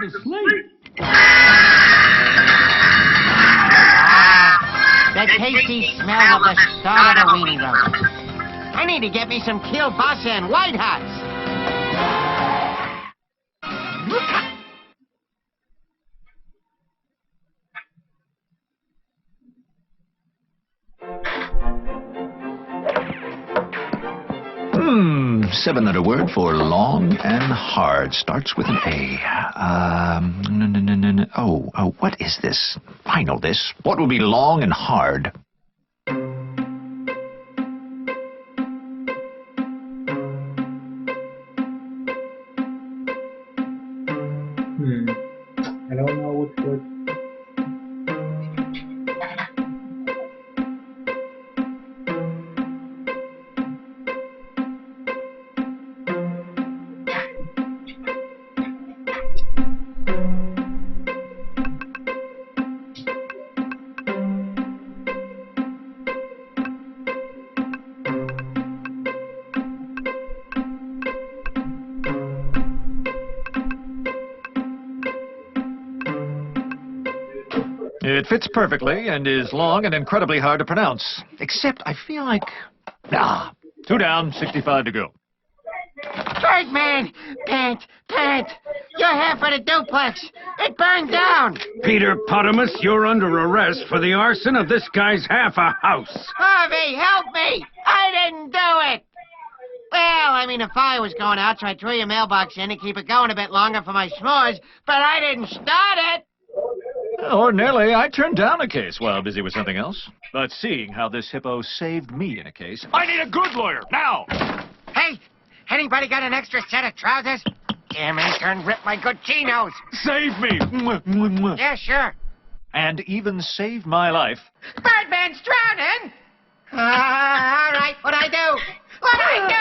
sound asleep. The tasty smell of the start of the weenie roast. I need to get me some kielbasa and White Hots. Seven-letter word for long and hard. Starts with an A. What is this? I know this. What will be long and hard? I don't know which word. It fits perfectly and is long and incredibly hard to pronounce. Except I feel like... two down, 65 to go. Birdman! Pant! You're half of the duplex! It burned down! Peter Potamus, you're under arrest for the arson of this guy's half a house. Harvey, help me! I didn't do it! Well, I mean, the fire was going out, so I threw your mailbox in to keep it going a bit longer for my s'mores, but I didn't start it! Ordinarily, I turned down a case while busy with something else. But seeing how this hippo saved me in a case, I need a good lawyer, now! Hey, anybody got an extra set of trousers? Damn intern ripped my good chinos. Save me! Yeah, sure. And even saved my life. Birdman's drowning! All right, what'd I do? What'd I do?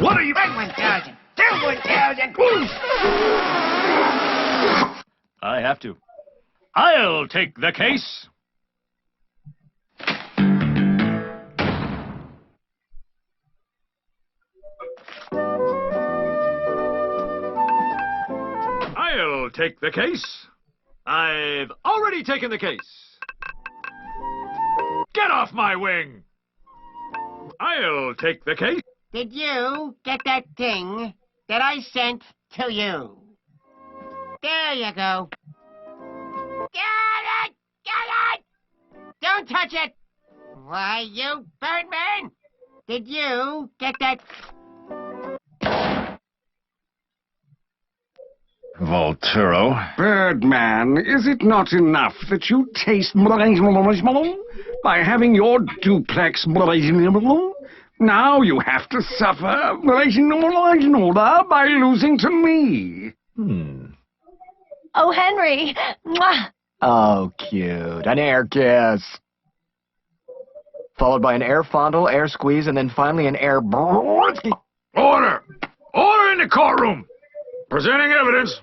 What are you... 1,000. 1,000. I have to. I'll take the case. I'll take the case. I've already taken the case. Get off my wing. I'll take the case. Did you get that thing that I sent to you? There you go. Get it! Get it! Don't touch it! Why, you Birdman! Did you get that... Volturo. Birdman, is it not enough that you taste by having your duplex? Now you have to suffer by losing to me. Oh, Henry. Mwah. Oh, cute. An air kiss. Followed by an air fondle, air squeeze, and then finally an air... Order! Order in the courtroom! Presenting evidence.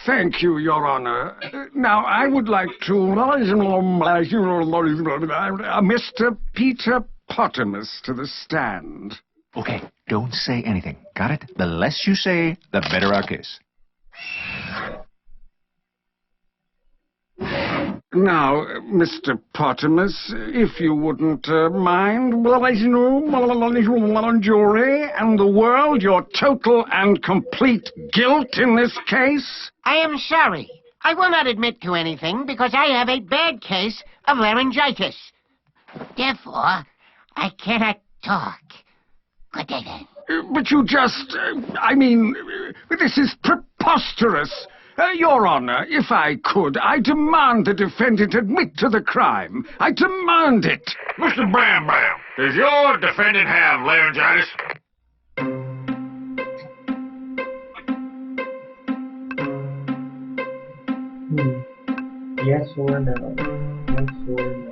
Thank you, Your Honor. Now, I would like to... Mr. Peter Potamus to the stand. Okay, don't say anything. Got it? The less you say, the better our case. Now, Mr. Potamus, if you wouldn't mind, jury and the world, your total and complete guilt in this case? I am sorry. I will not admit to anything because I have a bad case of laryngitis. Therefore, I cannot talk. Good day, then. But you just... this is preposterous. Your Honor, if I could, I demand the defendant admit to the crime. I demand it. Mr. Bam Bam, does your defendant have laryngitis? Yes or no? Yes or no?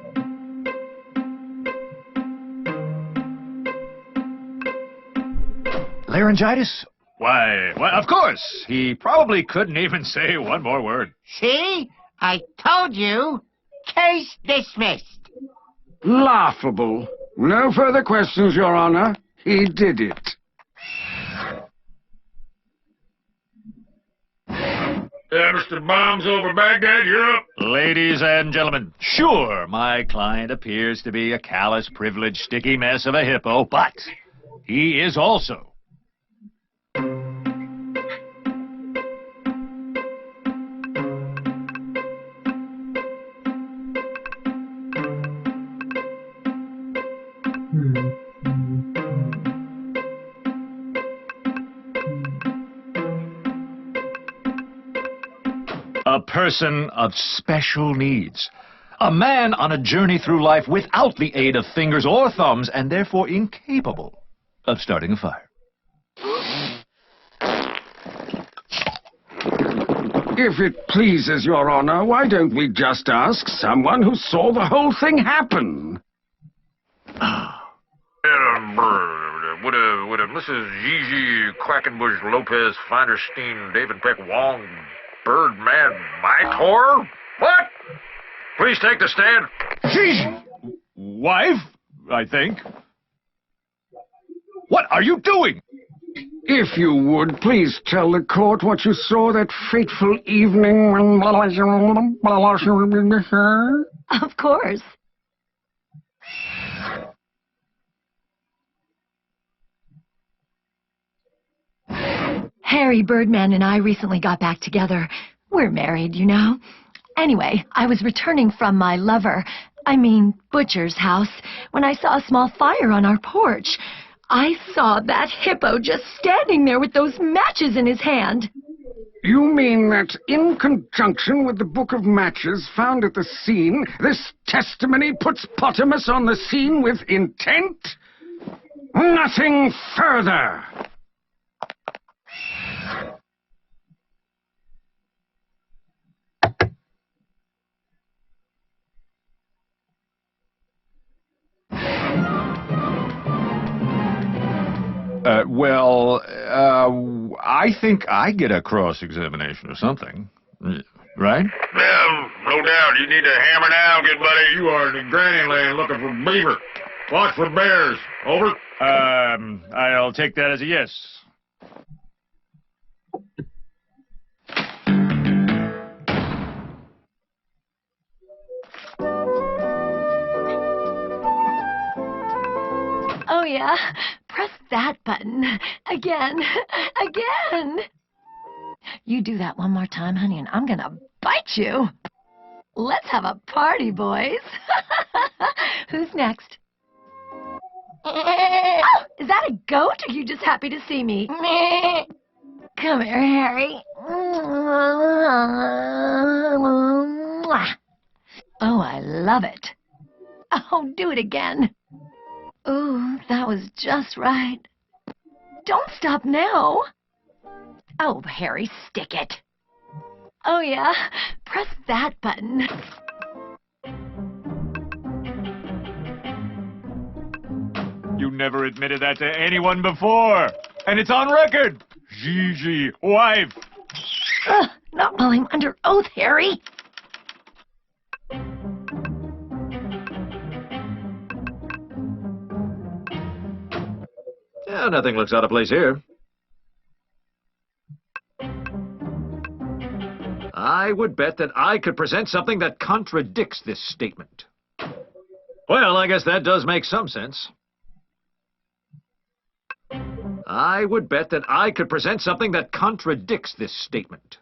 Laryngitis? Why, of course. He probably couldn't even say one more word. See? I told you. Case dismissed. Laughable. No further questions, Your Honor. He did it. Mr. Bombs over Baghdad, you're up. Ladies and gentlemen, sure, my client appears to be a callous, privileged, sticky mess of a hippo, but he is also a person of special needs. A man on a journey through life without the aid of fingers or thumbs, and therefore incapable of starting a fire. If it pleases Your Honor, why don't we just ask someone who saw the whole thing happen? Would a Mrs. Gigi Quackenbush Lopez Finderstein David Peck Wong Birdman Mytor? What? Please take the stand. She's wife, I think. What are you doing? If you would, please tell the court what you saw that fateful evening when... Of course. Harry Birdman and I recently got back together. We're married, you know. Anyway, I was returning from my butcher's house, when I saw a small fire on our porch. I saw that hippo just standing there with those matches in his hand. You mean that in conjunction with the book of matches found at the scene, this testimony puts Potamus on the scene with intent? Nothing further! I think I get a cross-examination or something, right? Well, no doubt. You need to hammer down, good buddy. You are in the granny land looking for beaver. Watch for bears. Over. I'll take that as a yes. Oh, yeah? Press that button. Again. Again. You do that one more time, honey, and I'm gonna bite you. Let's have a party, boys. Who's next? Oh, is that a goat, or are you just happy to see me? Come here, Harry. Oh, I love it. Oh, do it again. Ooh, that was just right. Don't stop now. Oh, Harry, stick it. Oh, yeah? Press that button. You never admitted that to anyone before. And it's on record. Gigi, wife. Not while I'm under oath, Harry. Yeah, nothing looks out of place here. I would bet that I could present something that contradicts this statement. Well, I guess that does make some sense. I would bet that I could present something that contradicts this statement.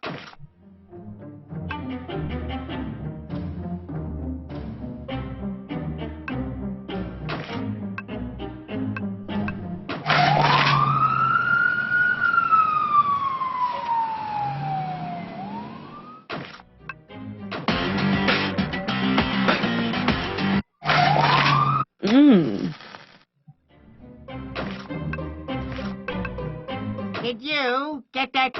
Did you get that?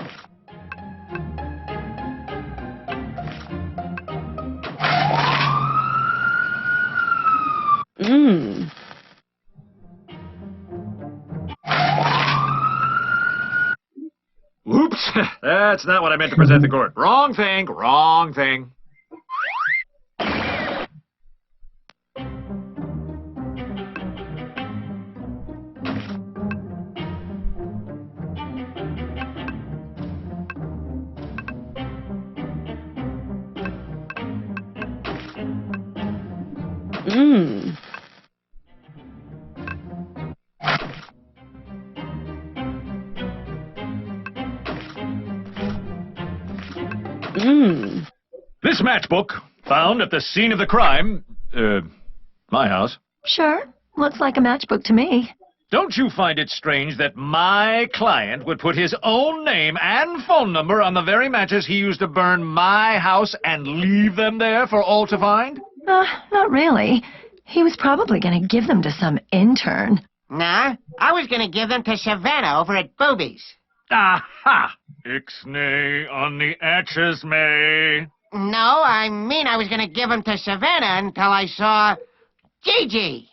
Oops, that's not what I meant to present the court. Wrong thing, wrong thing. This matchbook, found at the scene of the crime, my house. Sure. Looks like a matchbook to me. Don't you find it strange that my client would put his own name and phone number on the very matches he used to burn my house and leave them there for all to find? Not really. He was probably going to give them to some intern. Nah, I was gonna give them to Savannah over at Boobies. Aha! Ixnay on the atches, May. No, I mean I was gonna give them to Savannah until I saw Gigi.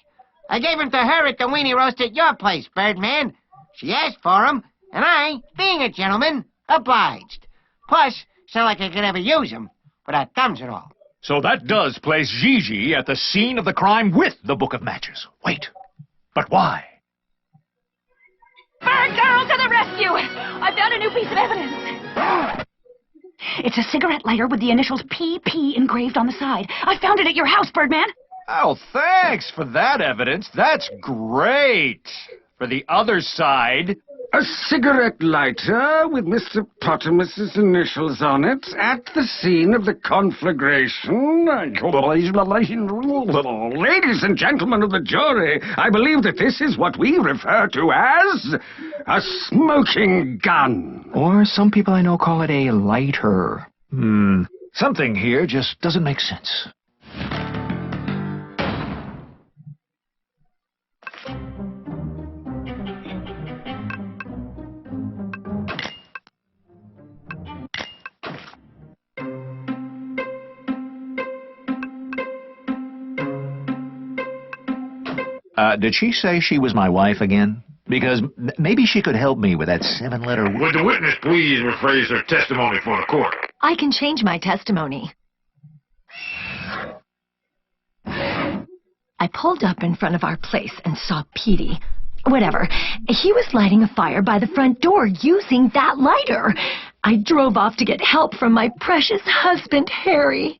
I gave them to her at the weenie roast at your place, Birdman. She asked for 'em, and I, being a gentleman, obliged. Plus, it's not like I could ever use 'em without thumbs at all. So that does place Gigi at the scene of the crime with the book of matches. Wait, but why? Bird girl to the rescue! I found a new piece of evidence. It's a cigarette lighter with the initials PP engraved on the side. I found it at your house, Birdman. Oh, thanks for that evidence. That's great. For the other side... A cigarette lighter with Mr. Pottermus's initials on it at the scene of the conflagration. Ladies and gentlemen of the jury, I believe that this is what we refer to as a smoking gun. Or some people I know call it a lighter. Something here just doesn't make sense. Did she say she was my wife again? Because maybe she could help me with that 7-letter word. Would the witness please rephrase her testimony for the court? I can change my testimony. I pulled up in front of our place and saw Petey. Whatever. He was lighting a fire by the front door using that lighter. I drove off to get help from my precious husband, Harry.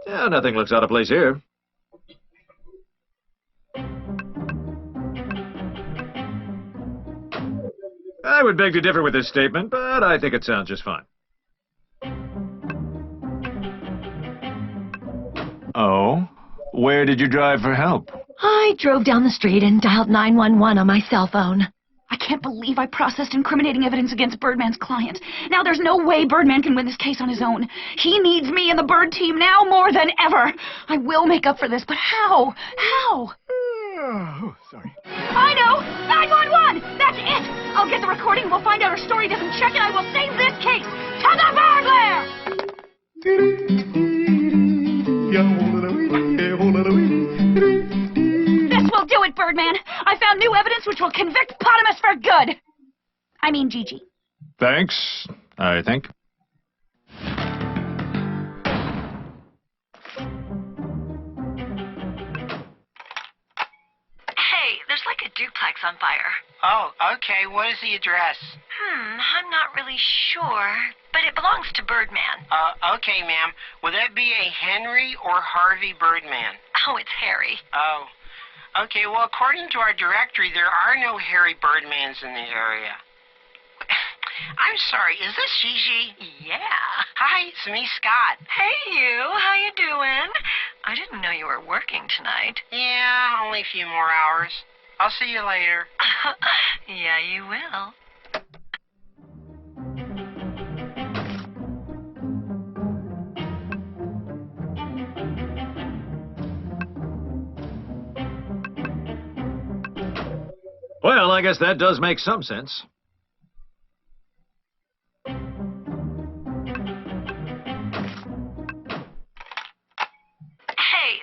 Yeah, nothing looks out of place here. I would beg to differ with this statement, but I think it sounds just fine. Oh? Where did you drive for help? I drove down the street and dialed 911 on my cell phone. I can't believe I processed incriminating evidence against Birdman's client. Now there's no way Birdman can win this case on his own. He needs me and the Bird team now more than ever. I will make up for this, but how? How? Oh, sorry. I know! 911! That's it! I'll get the recording, we'll find out her story doesn't check, and I will save this case! To the Bird Lair! This will do it, Birdman! I found new evidence which will convict Potamus for good! I mean Gigi. Thanks, I think. Hey, there's like a duplex on fire. Oh, okay. What is the address? I'm not really sure, but it belongs to Birdman. Okay, ma'am. Will that be a Henry or Harvey Birdman? Oh, it's Harry. Oh. Okay, well, according to our directory, there are no Harry Birdmans in the area. I'm sorry, is this Gigi? Yeah. Hi, it's me, Scott. Hey, you. How you doing? I didn't know you were working tonight. Yeah, only a few more hours. I'll see you later. Yeah, you will. Well, I guess that does make some sense. Hey,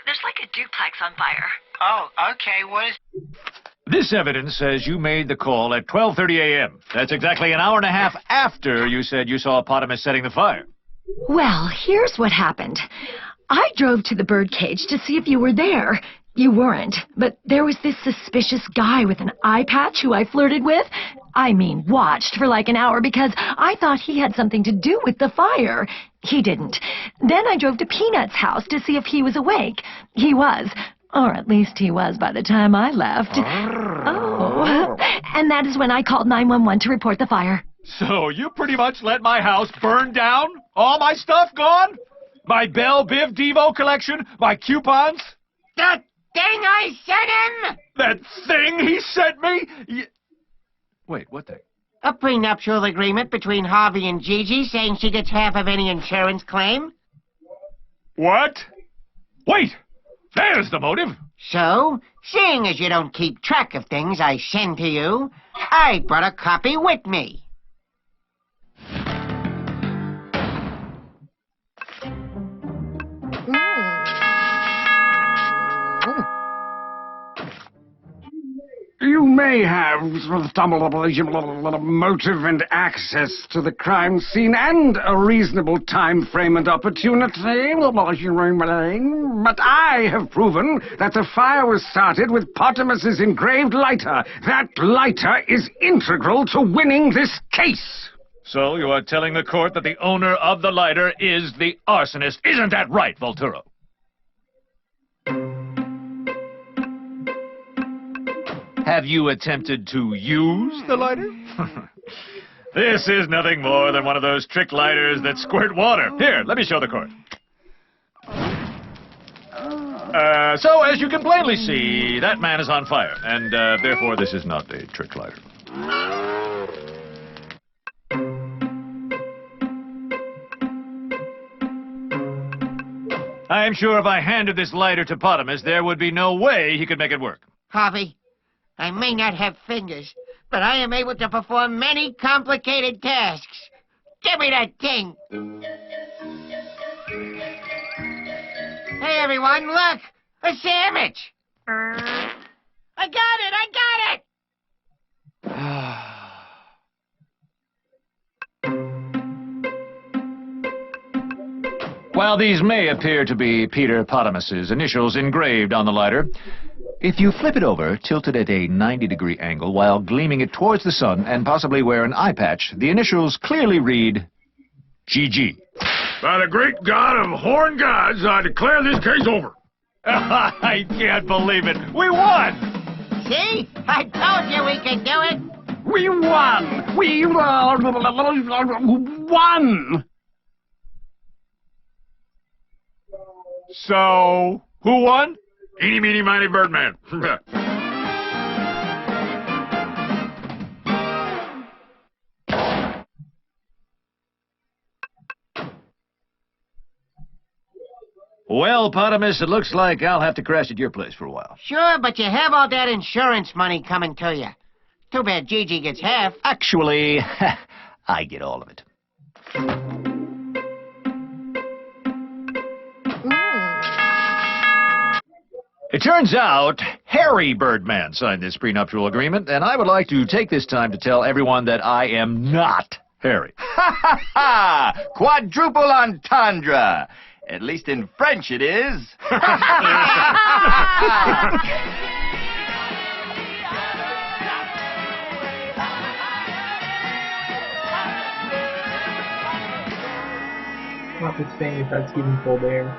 there's like a duplex on fire. Oh, okay. What is... This evidence says you made the call at 12:30 a.m. That's exactly an hour and a half after you said you saw Potamus setting the fire. Well, here's what happened. I drove to the birdcage to see if you were there. You weren't, but there was this suspicious guy with an eye patch who I flirted with. I mean, watched for like an hour because I thought he had something to do with the fire. He didn't. Then I drove to Peanut's house to see if he was awake. He was. Or at least he was by the time I left. Oh. And that is when I called 911 to report the fire. So you pretty much let my house burn down? All my stuff gone? My Belle Biv Devo collection? My coupons? That thing I sent him? That thing he sent me? Wait, what thing? A prenuptial agreement between Harvey and Gigi saying she gets half of any insurance claim. What? Wait! There's the motive! So, seeing as you don't keep track of things I send to you, I brought a copy with me. You may have stumbled upon a motive and access to the crime scene and a reasonable time frame and opportunity, but I have proven that the fire was started with Potamus's engraved lighter. That lighter is integral to winning this case. So you are telling the court that the owner of the lighter is the arsonist. Isn't that right, Volturo? Have you attempted to use the lighter? This is nothing more than one of those trick lighters that squirt water. Here, let me show the court. So, as you can plainly see, that man is on fire, and therefore this is not a trick lighter. I am sure if I handed this lighter to Potamus, there would be no way he could make it work. Harvey, I may not have fingers, but I am able to perform many complicated tasks. Give me that thing. Hey, everyone, look! A sandwich! I got it! I got it! While these may appear to be Peter Potamus's initials engraved on the lighter, if you flip it over, tilted at a 90-degree angle while gleaming it towards the sun and possibly wear an eye patch, the initials clearly read GG. By the great God of horn gods, I declare this case over. I can't believe it. We won! See? I told you we could do it! We won! We won! So, who won? Eeny, meeny, miny, Birdman. Well, Potamus, it looks like I'll have to crash at your place for a while. Sure, but you have all that insurance money coming to you. Too bad Gigi gets half. Actually, I get all of it. It turns out Harvey Birdman signed this prenuptial agreement, and I would like to take this time to tell everyone that I am not Harry. Ha ha ha! Quadruple entendre! At least in French it is. Notwithstanding if that's Stephen Colbert.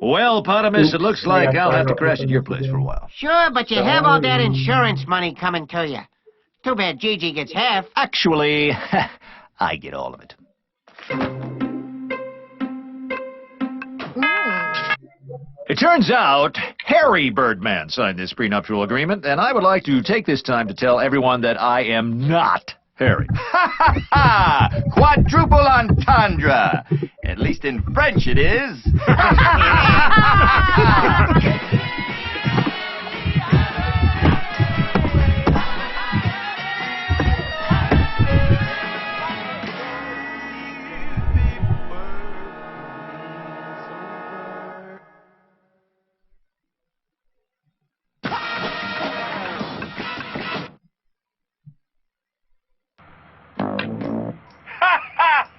Well, Potamus, it looks like Yeah, I'll have to so crash at your open place for a while. Sure, but you have all that insurance money coming to you. Too bad Gigi gets half. Actually, I get all of it. It turns out Harry Birdman signed this prenuptial agreement, and I would like to take this time to tell everyone that I am not Harry. Ha ha ha! Quadruple entendre! At least in French it is.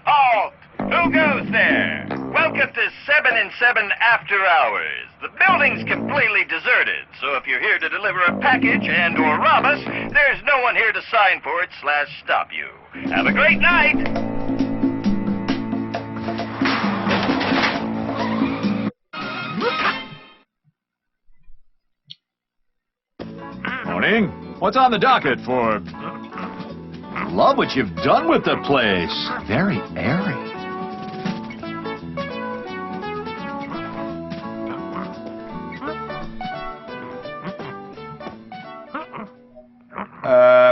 Halt! Who goes there? Welcome to 7 and 7 After Hours. The building's completely deserted, so if you're here to deliver a package and or rob us, there's no one here to sign for it / stop you. Have a great night! Morning. What's on the docket for... Love what you've done with the place. Very airy.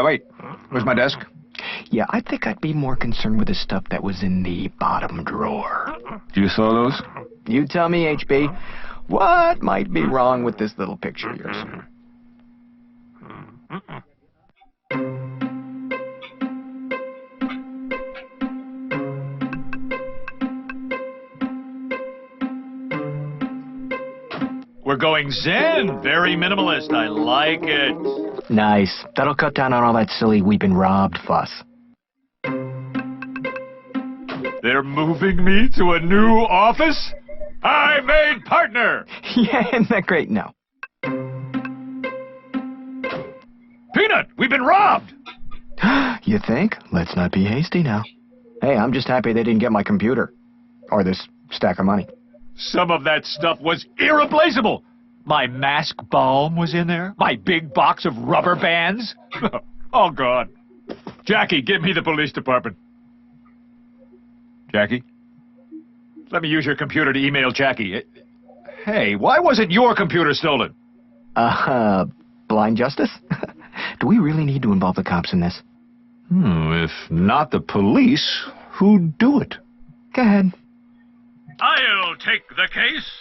Wait. Where's my desk? Yeah, I think I'd be more concerned with the stuff that was in the bottom drawer. You saw those? You tell me, HB, what might be wrong with this little picture of yours? We're going zen. Very minimalist. I like it. Nice. That'll cut down on all that silly we've been robbed fuss. They're moving me to a new office? I made partner! Yeah, isn't that great? No. Peanut, we've been robbed! You think? Let's not be hasty now. Hey, I'm just happy they didn't get my computer. Or this stack of money. Some of that stuff was irreplaceable. My mask balm was in there. My big box of rubber bands. Oh, God. Jackie, give me the police department. Jackie? Let me use your computer to email Jackie. Hey, why wasn't your computer stolen? Blind justice? Do we really need to involve the cops in this? If not the police, who'd do it? Go ahead. I'll take the case.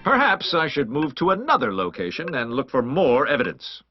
Perhaps I should move to another location and look for more evidence.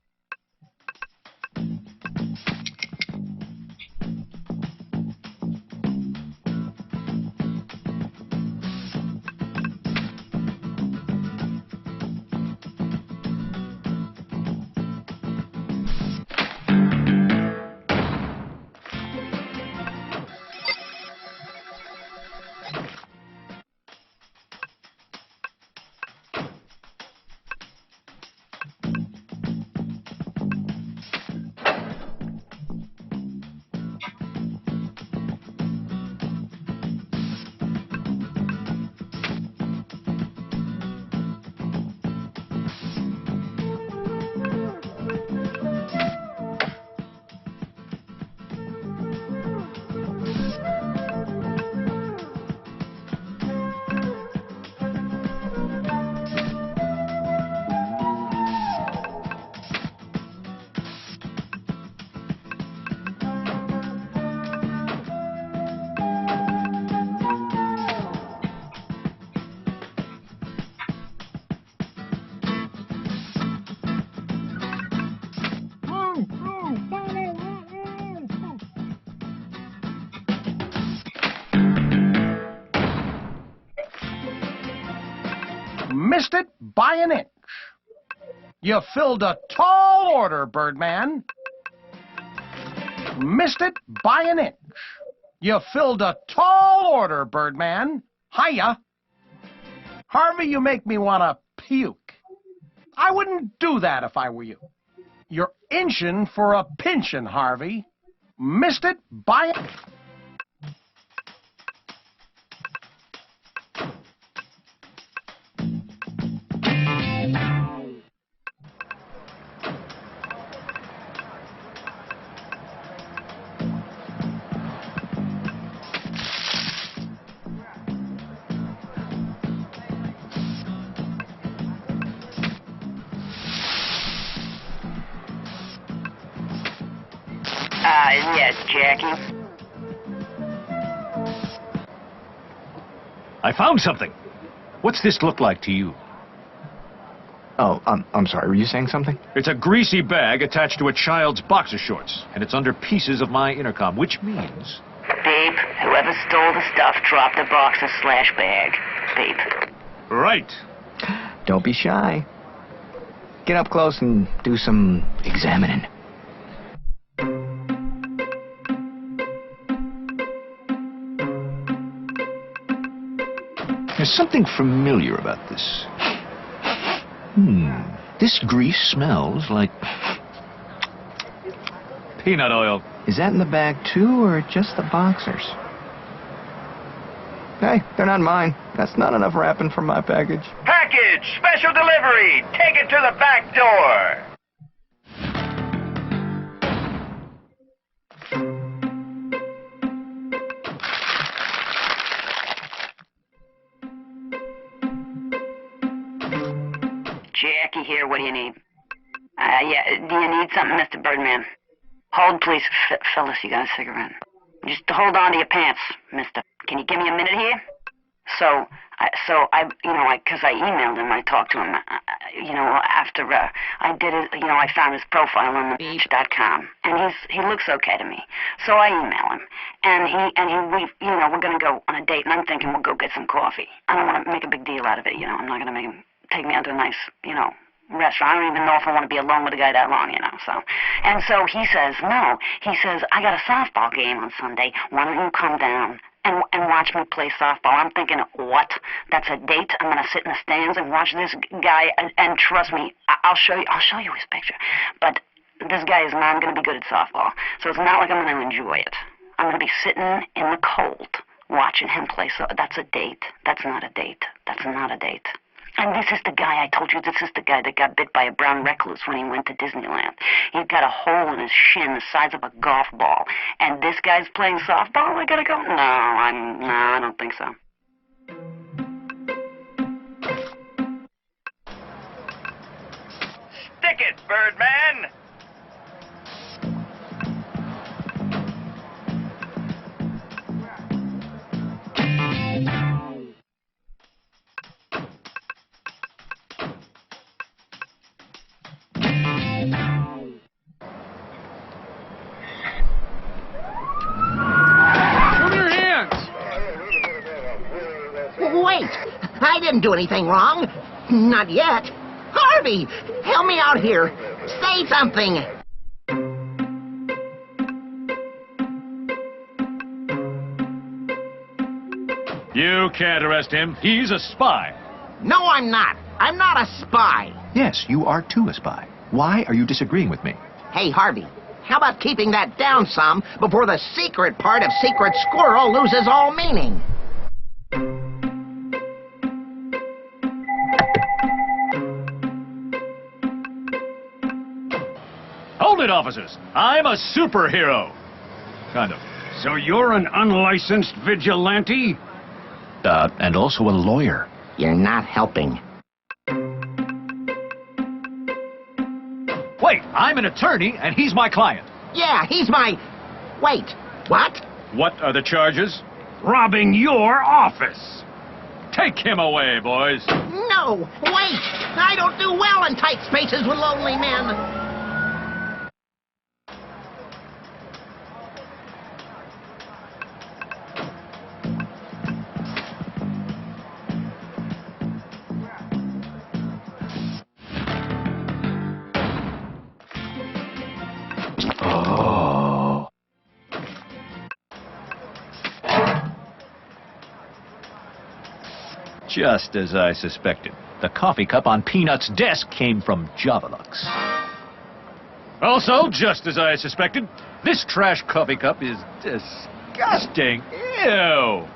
Missed it by an inch. You filled a tall order, Birdman. Missed it by an inch. You filled a tall order, Birdman. Hiya. Harvey, you make me want to puke. I wouldn't do that if I were you. You're inching for a pinchin', Harvey. Missed it by a... Yes, Jackie. I found something. What's this look like to you? Oh, I'm sorry. Were you saying something? It's a greasy bag attached to a child's boxer shorts, and it's under pieces of my intercom, which means... Babe, whoever stole the stuff dropped the boxer/bag. Babe. Right. Don't be shy. Get up close and do some examining. There's something familiar about this. This grease smells like... peanut oil. Is that in the bag, too, or just the boxers? Hey, they're not mine. That's not enough wrapping for my package. Package! Special delivery! Take it to the back door! Jackie here, what do you need? Do you need something, Mr. Birdman? Hold, please. Fellas, you got a cigarette? Just hold on to your pants, mister. Can you give me a minute here? Because I emailed him, I talked to him, after I did it, I found his profile on the beach.com, and he looks okay to me. So I email him, and we're going to go on a date, and I'm thinking we'll go get some coffee. I don't want to make a big deal out of it, I'm not going to make him take me out to a nice, restaurant. I don't even know if I want to be alone with a guy that long, So he says, no. He says, I got a softball game on Sunday. Why don't you come down and watch me play softball? I'm thinking, what? That's a date? I'm going to sit in the stands and watch this guy, and trust me, I'll show you his picture. But this guy is not going to be good at softball, so it's not like I'm going to enjoy it. I'm going to be sitting in the cold watching him play. So that's a date. That's not a date. That's not a date. And this is the guy, I told you, this is the guy that got bit by a brown recluse when he went to Disneyland. He got a hole in his shin the size of a golf ball. And this guy's playing softball? I gotta go? No, I don't think so. Stick it, Birdman! Wait! I didn't do anything wrong. Not yet. Harvey! Help me out here. Say something. You can't arrest him. He's a spy. No, I'm not. I'm not a spy. Yes, you are too a spy. Why are you disagreeing with me? Hey, Harvey, how about keeping that down some before the secret part of Secret Squirrel loses all meaning? Hold it, officers. I'm a superhero. Kind of. So you're an unlicensed vigilante? And also a lawyer. You're not helping. Wait, I'm an attorney, and he's my client. Yeah, he's my... Wait, what? What are the charges? Robbing your office. Take him away, boys. No, wait! I don't do well in tight spaces with lonely men. Just as I suspected. The coffee cup on Peanut's desk came from Javalux. Also, just as I suspected, this trash coffee cup is disgusting. Ew!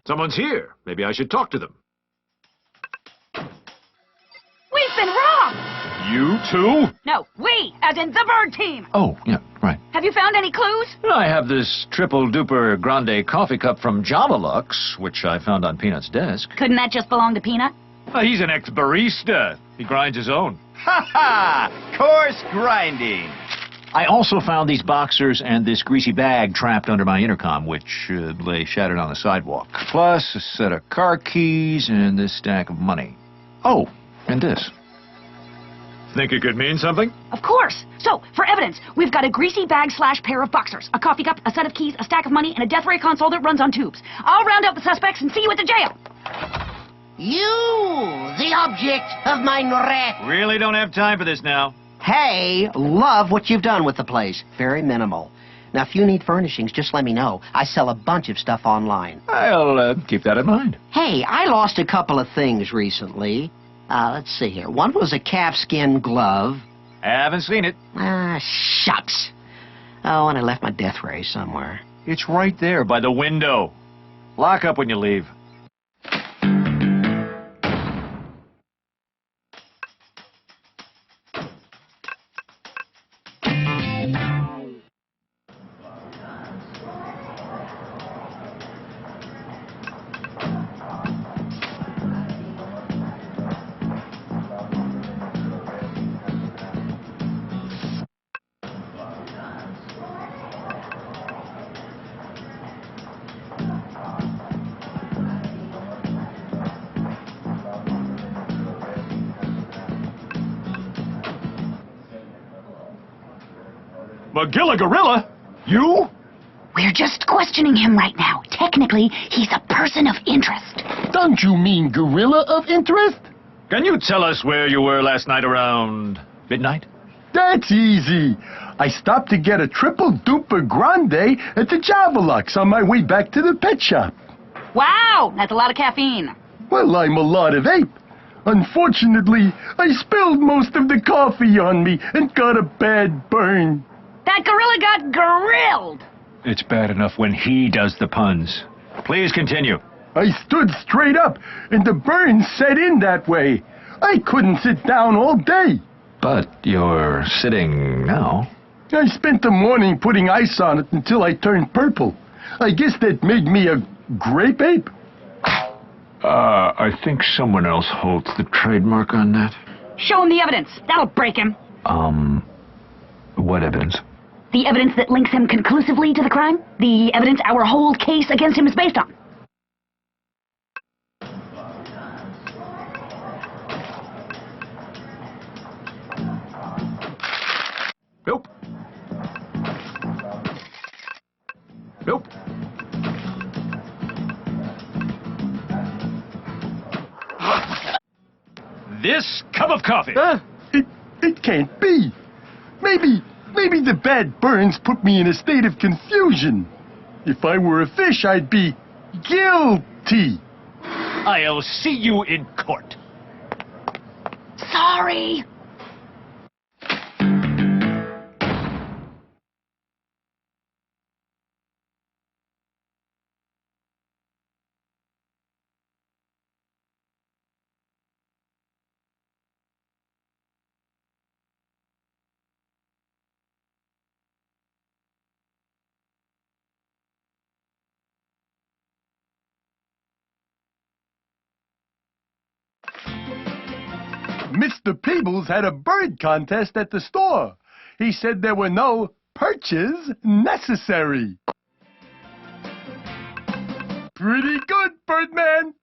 Someone's here. Maybe I should talk to them. We've been robbed! You too? No, we, as in the bird team. Oh, yeah, right. Have you found any clues? I have this triple-duper grande coffee cup from Javalux, which I found on Peanut's desk. Couldn't that just belong to Peanut? He's an ex-barista. He grinds his own. Ha ha! Coarse grinding. I also found these boxers and this greasy bag trapped under my intercom, which lay shattered on the sidewalk. Plus a set of car keys and this stack of money. Oh, and this. Think it could mean something? Of course. So, for evidence, we've got a greasy bag / pair of boxers, a coffee cup, a set of keys, a stack of money, and a death ray console that runs on tubes. I'll round up the suspects and see you at the jail. You, the object of my wrath. Really don't have time for this now. Hey, love what you've done with the place. Very minimal. Now, if you need furnishings, just let me know. I sell a bunch of stuff online. I'll keep that in mind. Hey, I lost a couple of things recently. Let's see here. One was a calfskin glove. Haven't seen it. Shucks. Oh, and I left my death ray somewhere. It's right there by the window. Lock up when you leave. McGilla Gorilla? You? We're just questioning him right now. Technically, he's a person of interest. Don't you mean gorilla of interest? Can you tell us where you were last night around midnight? That's easy. I stopped to get a triple-duper grande at the Javalux on my way back to the pet shop. Wow, that's a lot of caffeine. Well, I'm a lot of ape. Unfortunately, I spilled most of the coffee on me and got a bad burn. That gorilla got grilled. It's bad enough when he does the puns. Please continue. I stood straight up, and the burn set in that way. I couldn't sit down all day. But you're sitting now. I spent the morning putting ice on it until I turned purple. I guess that made me a grape ape. I think someone else holds the trademark on that. Show him the evidence. That'll break him. What evidence? The evidence that links him conclusively to the crime. The evidence our whole case against him is based on. Nope. Nope. This cup of coffee. It can't be. Maybe the bad burns put me in a state of confusion. If I were a fish, I'd be guilty. I'll see you in court. Sorry. Mr. Peebles had a bird contest at the store. He said there were no perches necessary. Pretty good, Birdman.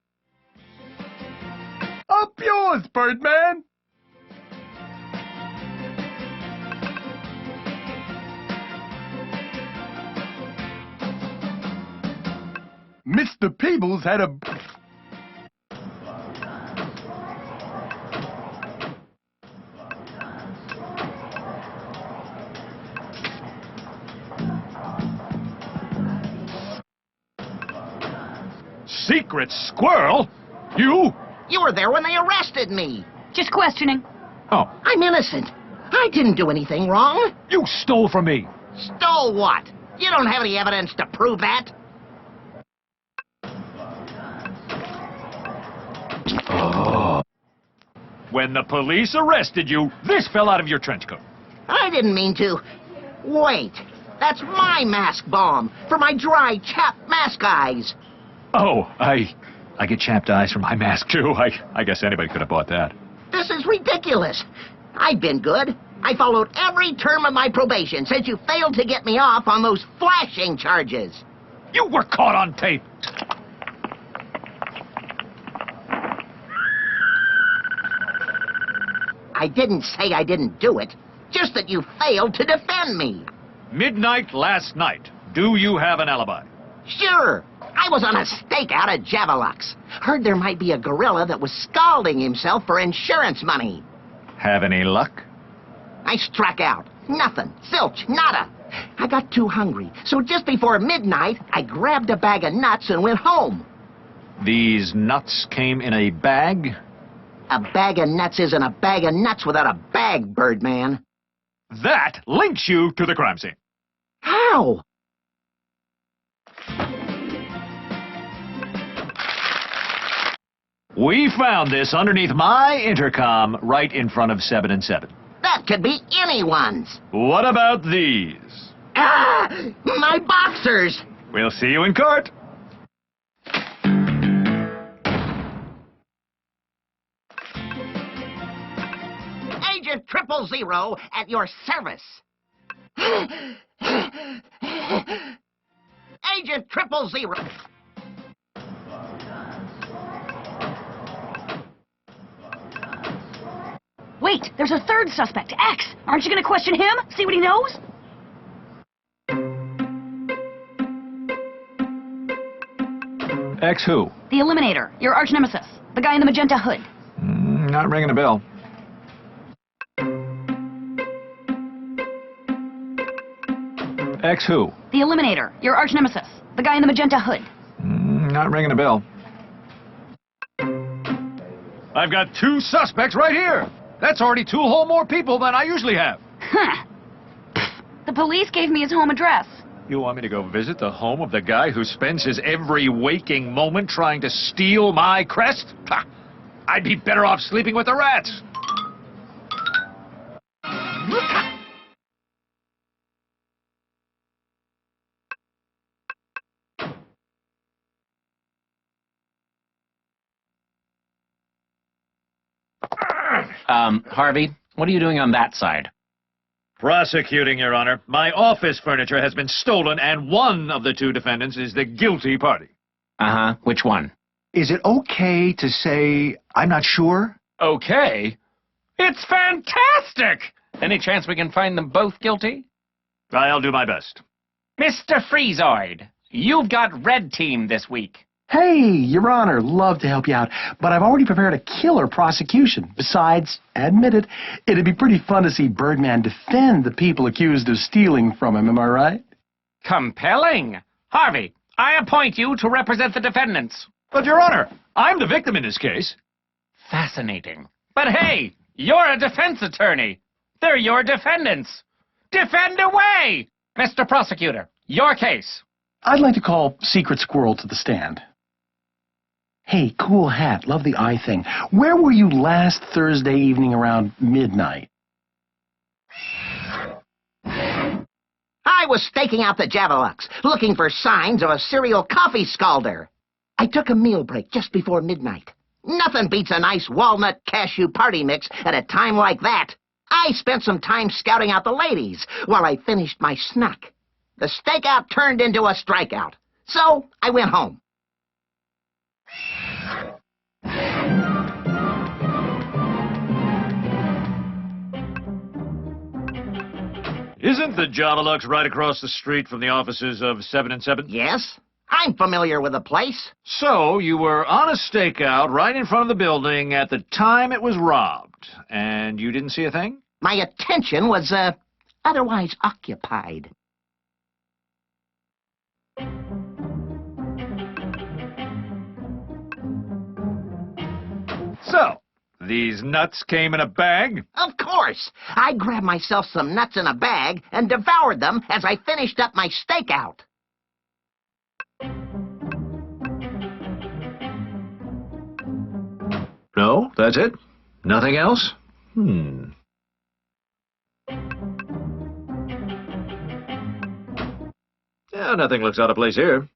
Up yours, Birdman. Mr. Peebles had a... Secret squirrel? You? You were there when they arrested me. Just questioning. Oh, I'm innocent. I didn't do anything wrong. you stole from me. Stole what? You don't have any evidence to prove that. When the police arrested you, this fell out of your trench coat. I didn't mean to. Wait. That's my mask bomb for my dry, chapped mask eyes. Oh, I get chapped eyes from my mask, too. I guess anybody could have bought that. This is ridiculous. I've been good. I followed every term of my probation since you failed to get me off on those flashing charges. You were caught on tape. I didn't say I didn't do it, just that you failed to defend me. Midnight last night. Do you have an alibi? Sure. I was on a stakeout at Javelux. Heard there might be a gorilla that was scalding himself for insurance money. Have any luck? I struck out. Nothing. Zilch. Nada. I got too hungry, so just before midnight, I grabbed a bag of nuts and went home. These nuts came in a bag? A bag of nuts isn't a bag of nuts without a bag, Birdman. That links you to the crime scene. How? We found this underneath my intercom right in front of 7 and 7. That could be anyone's. What about these? Ah! My boxers! We'll see you in court. Agent 000 at your service. Agent 000. Wait, there's a third suspect, X. Aren't you going to question him? See what he knows? X who? The Eliminator, your arch nemesis. The guy in the magenta hood. Not ringing a bell. X who? The Eliminator, your arch nemesis. The guy in the magenta hood. Not ringing a bell. I've got 2 suspects right here. That's already 2 whole more people than I usually have. Huh. The police gave me his home address. You want me to go visit the home of the guy who spends his every waking moment trying to steal my crest? Ha! I'd be better off sleeping with the rats. Harvey, what are you doing on that side? Prosecuting, Your Honor. My office furniture has been stolen, and one of the 2 defendants is the guilty party. Uh-huh. Which one? Is it okay to say, I'm not sure? Okay. It's fantastic! Any chance we can find them both guilty? I'll do my best. Mr. Freezoid, you've got red team this week. Hey, Your Honor, love to help you out, but I've already prepared a killer prosecution. Besides, admit it, it'd be pretty fun to see Birdman defend the people accused of stealing from him, am I right? Compelling. Harvey, I appoint you to represent the defendants. But, Your Honor, I'm the victim in this case. Fascinating. But hey, you're a defense attorney. They're your defendants. Defend away! Mr. Prosecutor, your case. I'd like to call Secret Squirrel to the stand. Hey, cool hat. Love the eye thing. Where were you last Thursday evening around midnight? I was staking out the Javelux, looking for signs of a serial coffee scalder. I took a meal break just before midnight. Nothing beats a nice walnut cashew party mix at a time like that. I spent some time scouting out the ladies while I finished my snack. The stakeout turned into a strikeout, so I went home. Isn't the Jamalux right across the street from the offices of 7 and 7? Yes, I'm familiar with the place. So, you were on a stakeout right in front of the building at the time it was robbed, and you didn't see a thing? My attention was, otherwise occupied. So, these nuts came in a bag? Of course! I grabbed myself some nuts in a bag and devoured them as I finished up my stakeout. No, that's it? Nothing else? Yeah, nothing looks out of place here.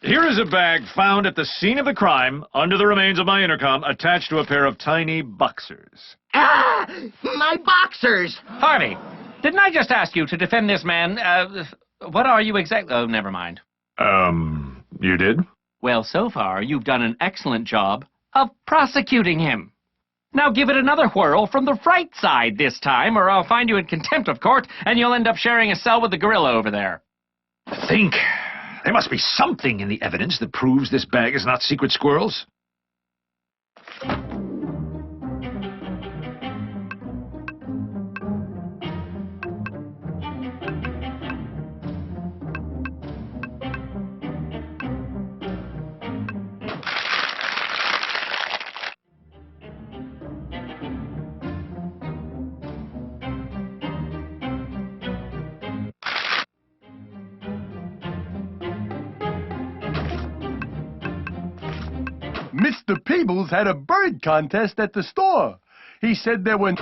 Here is a bag found at the scene of the crime, under the remains of my intercom, attached to a pair of tiny boxers. Ah! My boxers! Harvey, didn't I just ask you to defend this man? What are you exactly? Oh, never mind. You did? Well, so far, you've done an excellent job of prosecuting him. Now give it another whirl from the right side this time, or I'll find you in contempt of court, and you'll end up sharing a cell with the gorilla over there. Think. There must be something in the evidence that proves this bag is not Secret Squirrel's. Mr. Peebles had a bird contest at the store. He said there were...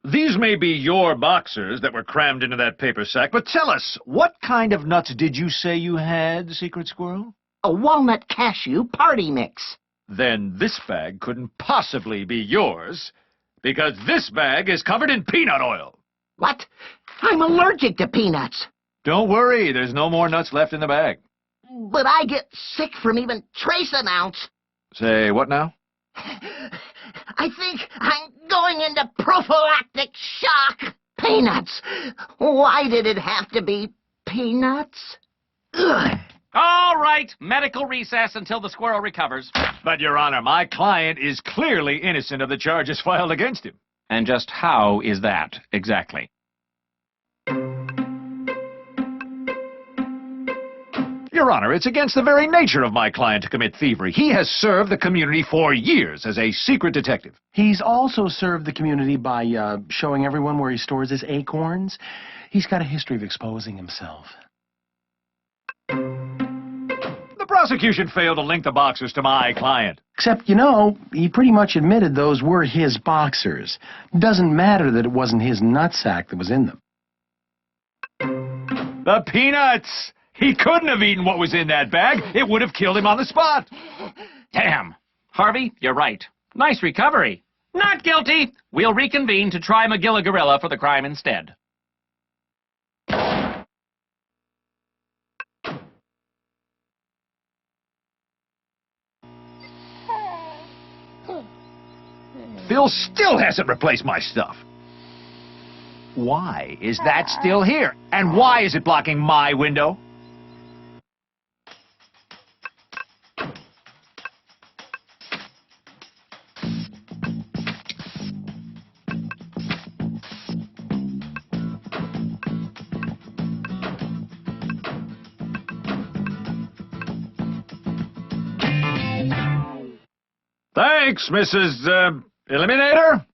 These may be your boxers that were crammed into that paper sack, but tell us, what kind of nuts did you say you had, Secret Squirrel? A walnut cashew party mix. Then this bag couldn't possibly be yours, because this bag is covered in peanut oil. What? I'm allergic to peanuts. Don't worry, there's no more nuts left in the bag. But I get sick from even trace amounts. Say, what now? I think I'm going into prophylactic shock. Peanuts. Why did it have to be peanuts? Ugh. All right, medical recess until the squirrel recovers. But, Your Honor, my client is clearly innocent of the charges filed against him. And just how is that, exactly? Your Honor, it's against the very nature of my client to commit thievery. He has served the community for years as a secret detective. He's also served the community by showing everyone where he stores his acorns. He's got a history of exposing himself. The prosecution failed to link the boxers to my client. Except, you know, he pretty much admitted those were his boxers. Doesn't matter that it wasn't his nutsack that was in them. The peanuts! He couldn't have eaten what was in that bag. It would have killed him on the spot. Damn. Harvey, you're right. Nice recovery. Not guilty. We'll reconvene to try McGilla Gorilla for the crime instead. Phil still hasn't replaced my stuff. Why is that still here? And why is it blocking my window? Thanks, Mrs. Eliminator.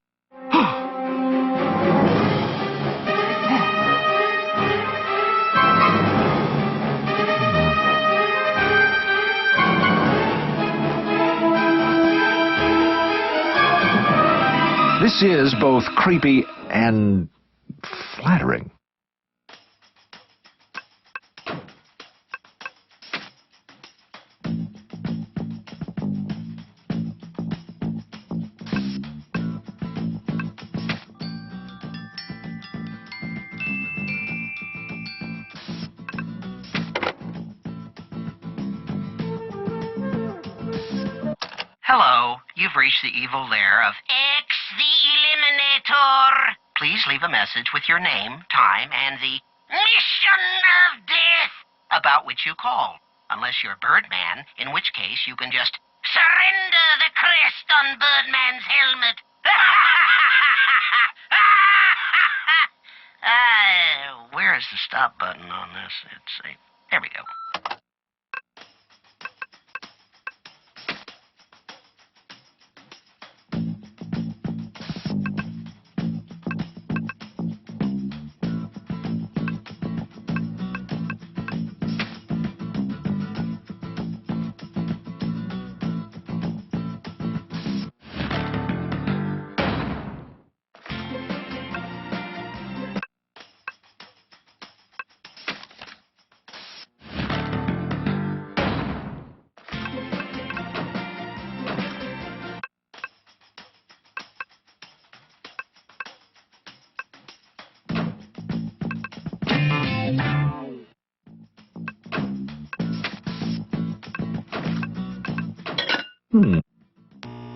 This is both creepy and flattering. Hello, you've reached the evil lair of X the Eliminator. Please leave a message with your name, time, and the mission of death about which you called. Unless you're Birdman, in which case you can just surrender the crest on Birdman's helmet. Where is the stop button on this? There we go.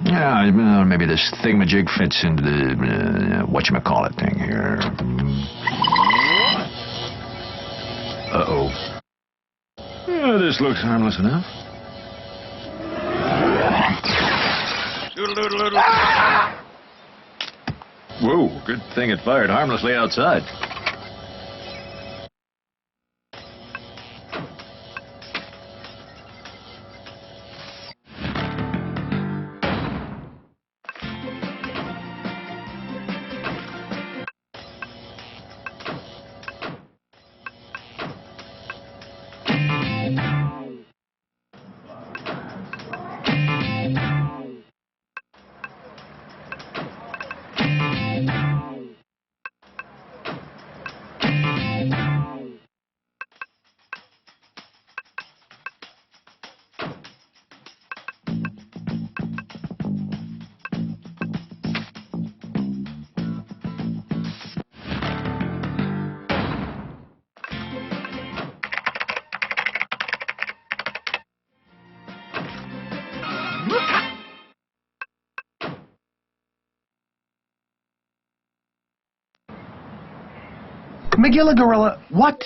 Yeah, maybe this thingamajig fits into the whatchamacallit thing here. Uh-oh. Yeah, this looks harmless enough. Whoa, good thing it fired harmlessly outside. McGilla Gorilla, what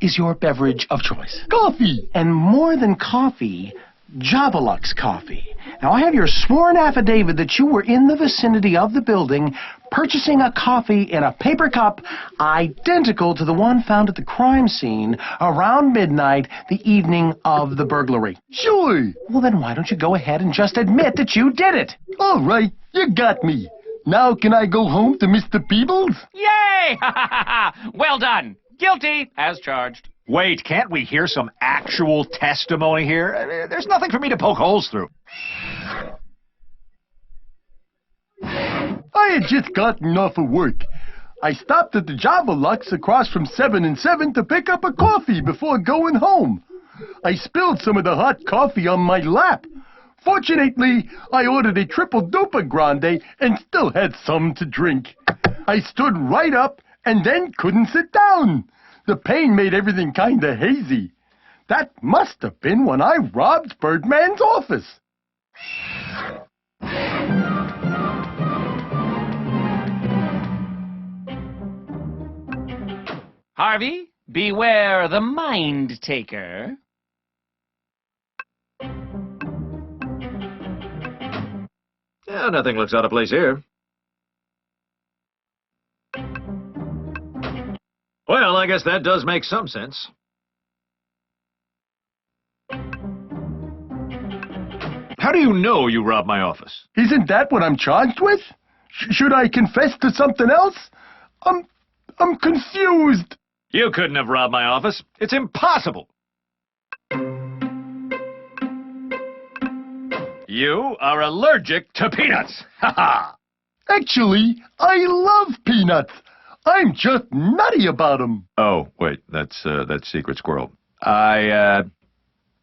is your beverage of choice? Coffee. And more than coffee, Javalux coffee. Now, I have your sworn affidavit that you were in the vicinity of the building purchasing a coffee in a paper cup identical to the one found at the crime scene around midnight the evening of the burglary. Sure. Well, then why don't you go ahead and just admit that you did it? All right, you got me. Now can I go home to Mr. Peebles? Yay! Well done. Guilty as charged. Wait, can't we hear some actual testimony here? There's nothing for me to poke holes through. I had just gotten off of work. I stopped at the Javalux across from 7 and 7 to pick up a coffee before going home. I spilled some of the hot coffee on my lap. Fortunately, I ordered a triple-duper grande and still had some to drink. I stood right up and then couldn't sit down. The pain made everything kinda hazy. That must have been when I robbed Birdman's office. Harvey, beware the mind taker. Yeah, nothing looks out of place here. Well, I guess that does make some sense. How do you know you robbed my office? Isn't that what I'm charged with? Should I confess to something else? I'm confused. You couldn't have robbed my office. It's impossible. You are allergic to peanuts. Ha ha. Actually, I love peanuts. I'm just nutty about them. Oh, wait, that's Secret Squirrel. I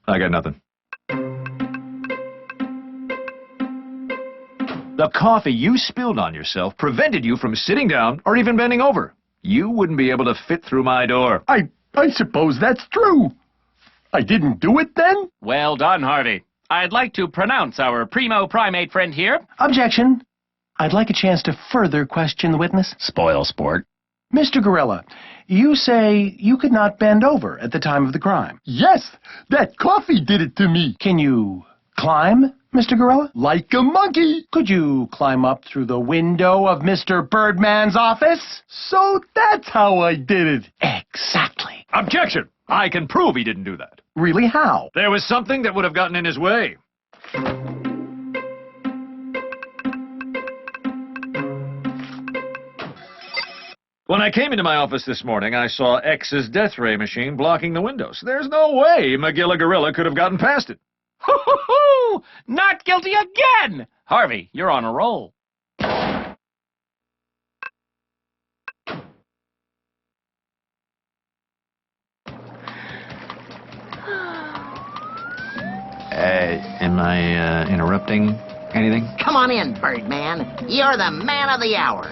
got nothing. The coffee you spilled on yourself prevented you from sitting down or even bending over. You wouldn't be able to fit through my door. I suppose that's true. I didn't do it then? Well done, Harvey. I'd like to pronounce our primo primate friend here. Objection. I'd like a chance to further question the witness. Spoil sport. Mr. Gorilla, you say you could not bend over at the time of the crime. Yes, that coffee did it to me. Can you climb, Mr. Gorilla? Like a monkey. Could you climb up through the window of Mr. Birdman's office? So that's how I did it. Exactly. Objection! I can prove he didn't do that. Really, how? There was something that would have gotten in his way. When I came into my office this morning, I saw X's death ray machine blocking the windows. There's no way Magilla Gorilla could have gotten past it. Hoo-hoo-hoo! Not guilty again! Harvey, you're on a roll. Am I interrupting anything? Come on in, Birdman. You're the man of the hour.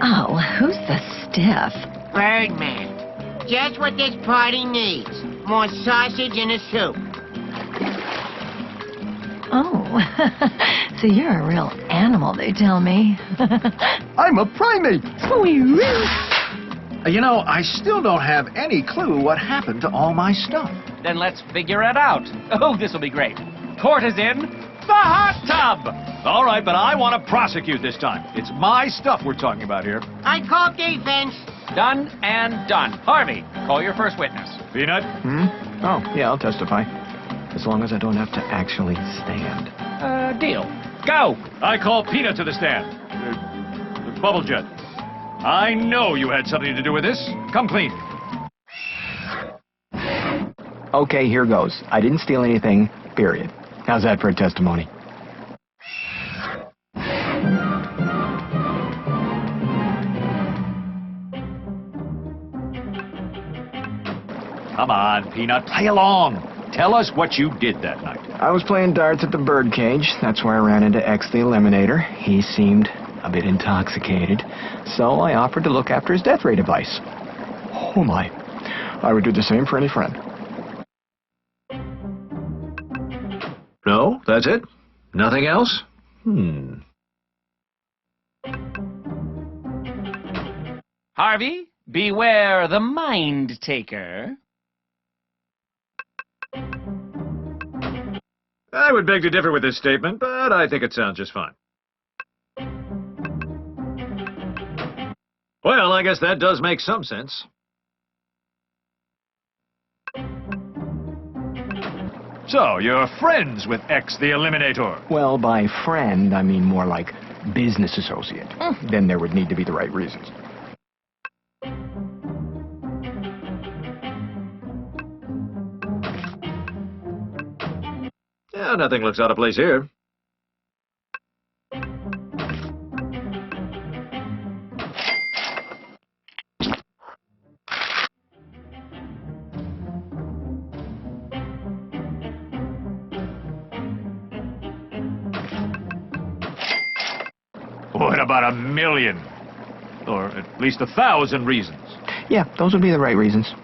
Oh, who's the stiff? Birdman. Just what this party needs. More sausage in the soup. Oh, so you're a real animal, they tell me. I'm a primate. You know, I still don't have any clue what happened to all my stuff. Then let's figure it out. Oh, this'll be great. Court is in the hot tub. All right, but I want to prosecute this time. It's my stuff we're talking about here. I call defense. Done and done. Harvey, call your first witness. Peanut? Oh, yeah, I'll testify. As long as I don't have to actually stand. Deal. Go. I call Peanut to the stand. Bubble Jet. I know you had something to do with this. Come clean. Okay, here goes. I didn't steal anything, period. How's that for a testimony? Come on, Peanut, play along. Tell us what you did that night. I was playing darts at the birdcage. That's where I ran into X the Eliminator. He seemed a bit intoxicated, so I offered to look after his death ray device. Oh my. I would do the same for any friend. No, that's it? Nothing else? Harvey, beware the mind taker. I would beg to differ with this statement, but I think it sounds just fine. Well, I guess that does make some sense. So, you're friends with X the Eliminator? Well, by friend, I mean more like business associate. Then there would need to be the right reasons. Yeah, nothing looks out of place here. What about 1,000,000? Or at least 1,000 reasons? Yeah, those would be the right reasons.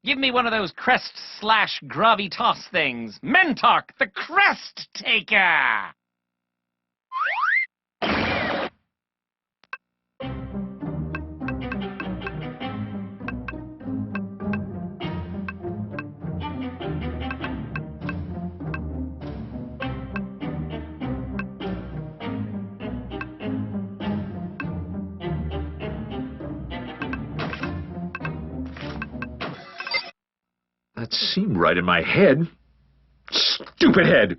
Give me one of those crest/gravitas things. Mentalk, the crest taker! That seemed right in my head. Stupid head!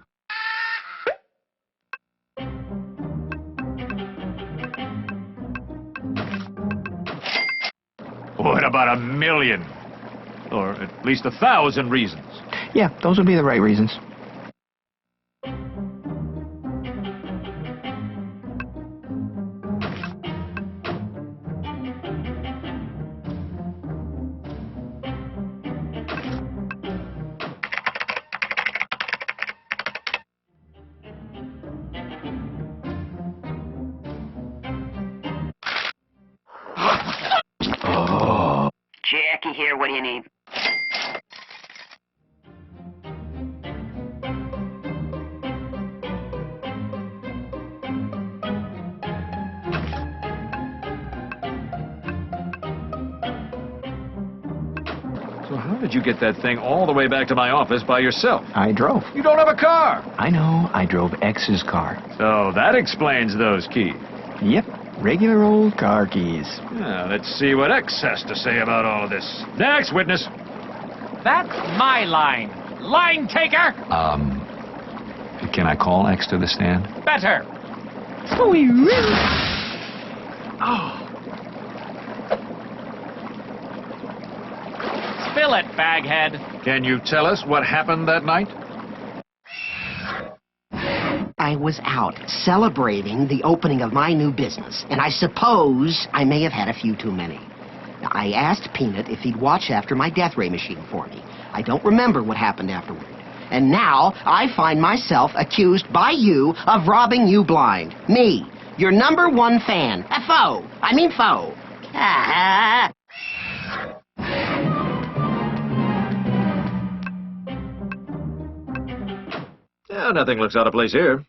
What about 1,000,000? Or at least 1,000 reasons. Yeah, those would be the right reasons. Jackie here, what do you need? So how did you get that thing all the way back to my office by yourself? I drove. You don't have a car! I know, I drove X's car. So that explains those keys. Yep, regular old car keys. Yeah, let's see what X has to say about all of this. Next witness. That's my line. Line taker! Can I call X to the stand? Better. Oh. Spill it, baghead. Can you tell us what happened that night? I was out celebrating the opening of my new business, and I suppose I may have had a few too many. Now, I asked Peanut if he'd watch after my death ray machine for me. I don't remember what happened afterward. And now I find myself accused by you of robbing you blind. Me, your #1 fan. A foe. I mean foe. Yeah, nothing looks out of place here.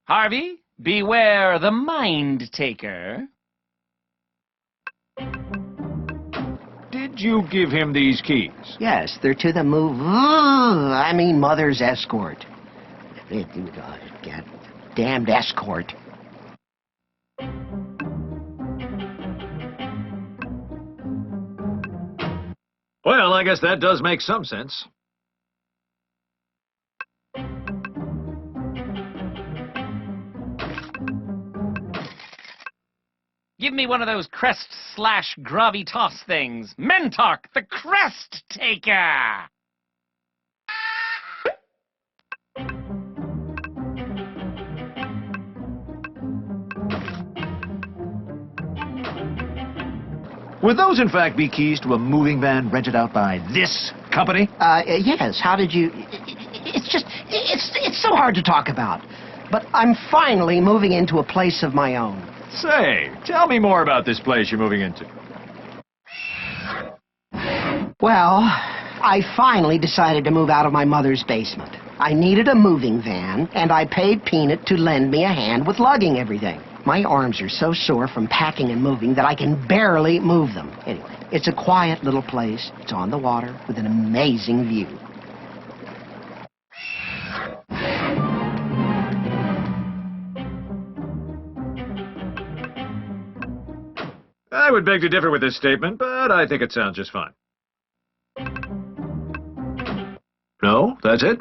Harvey, beware the mind taker. Did you give him these keys? Yes, they're to the mother's escort. God, damned escort. Well, I guess that does make some sense. Give me one of those crest/gravitas things. Mentok, the crest taker! Would those, in fact, be keys to a moving van rented out by this company? Yes. How did you... It's so hard to talk about. But I'm finally moving into a place of my own. Say, tell me more about this place you're moving into. Well, I finally decided to move out of my mother's basement. I needed a moving van, and I paid Peanut to lend me a hand with lugging everything. My arms are so sore from packing and moving that I can barely move them. Anyway, it's a quiet little place. It's on the water with an amazing view. I would beg to differ with this statement, but I think it sounds just fine. No, that's it?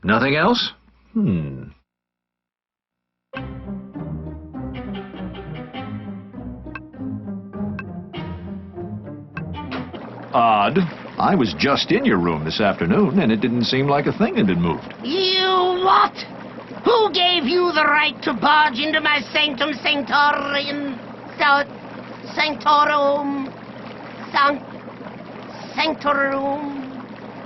Nothing else? Odd. I was just in your room this afternoon, and it didn't seem like a thing had been moved. You what? Who gave you the right to barge into my sanctum sanctorum? Sanctorum?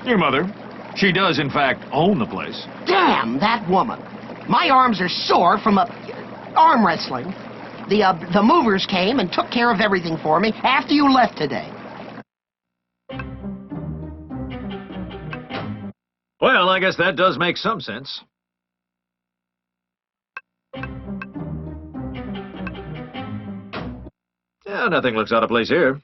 Your mother. She does, in fact, own the place. Damn that woman. My arms are sore from arm wrestling. The movers came and took care of everything for me after you left today. Well, I guess that does make some sense. Yeah, nothing looks out of place here.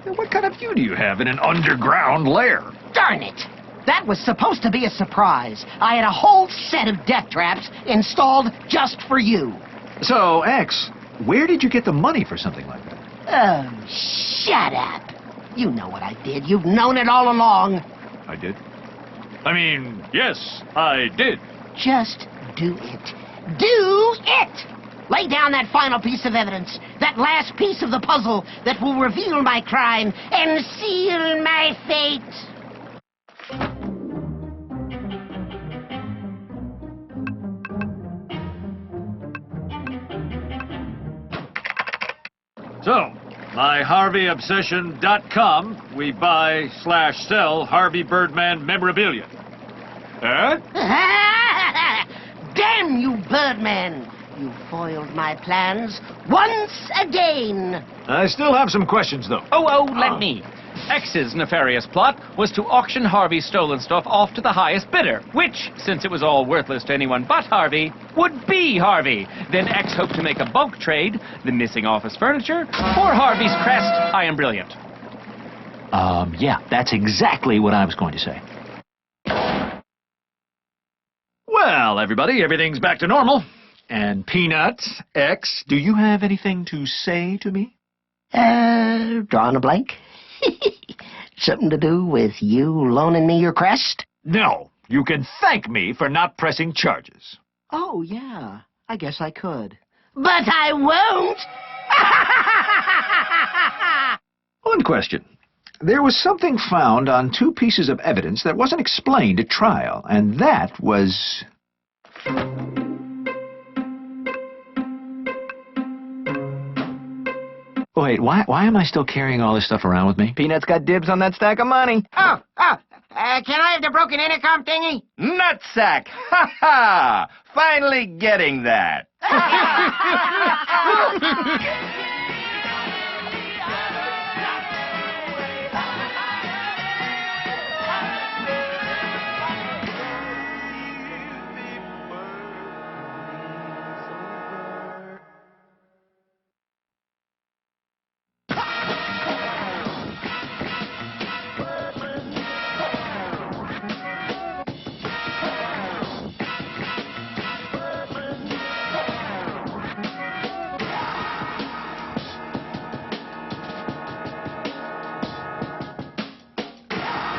What kind of view do you have in an underground lair? Darn it! That was supposed to be a surprise. I had a whole set of death traps installed just for you. So, X, where did you get the money for something like that? Oh, shut up. You know what I did. You've known it all along. I did? I mean, yes, I did. Just do it. Do it! Lay down that final piece of evidence, that last piece of the puzzle that will reveal my crime and seal my fate. So, myharveyobsession.com, we buy/sell Harvey Birdman memorabilia. Huh? Damn you, Birdman! You foiled my plans once again. I still have some questions, though. Let me. X's nefarious plot was to auction Harvey's stolen stuff off to the highest bidder, which, since it was all worthless to anyone but Harvey, would be Harvey. Then X hoped to make a bulk trade, the missing office furniture, for Harvey's crest, I am brilliant. Yeah, that's exactly what I was going to say. Well, everybody, everything's back to normal. And Peanuts, X, do you have anything to say to me? Drawing a blank? Something to do with you loaning me your crest? No, you can thank me for not pressing charges. Oh, yeah, I guess I could. But I won't! One question. There was something found on 2 pieces of evidence that wasn't explained at trial, and that was... Oh, wait, why am I still carrying all this stuff around with me? Peanut's got dibs on that stack of money. Can I have the broken intercom thingy? Nutsack! Ha ha! Finally getting that.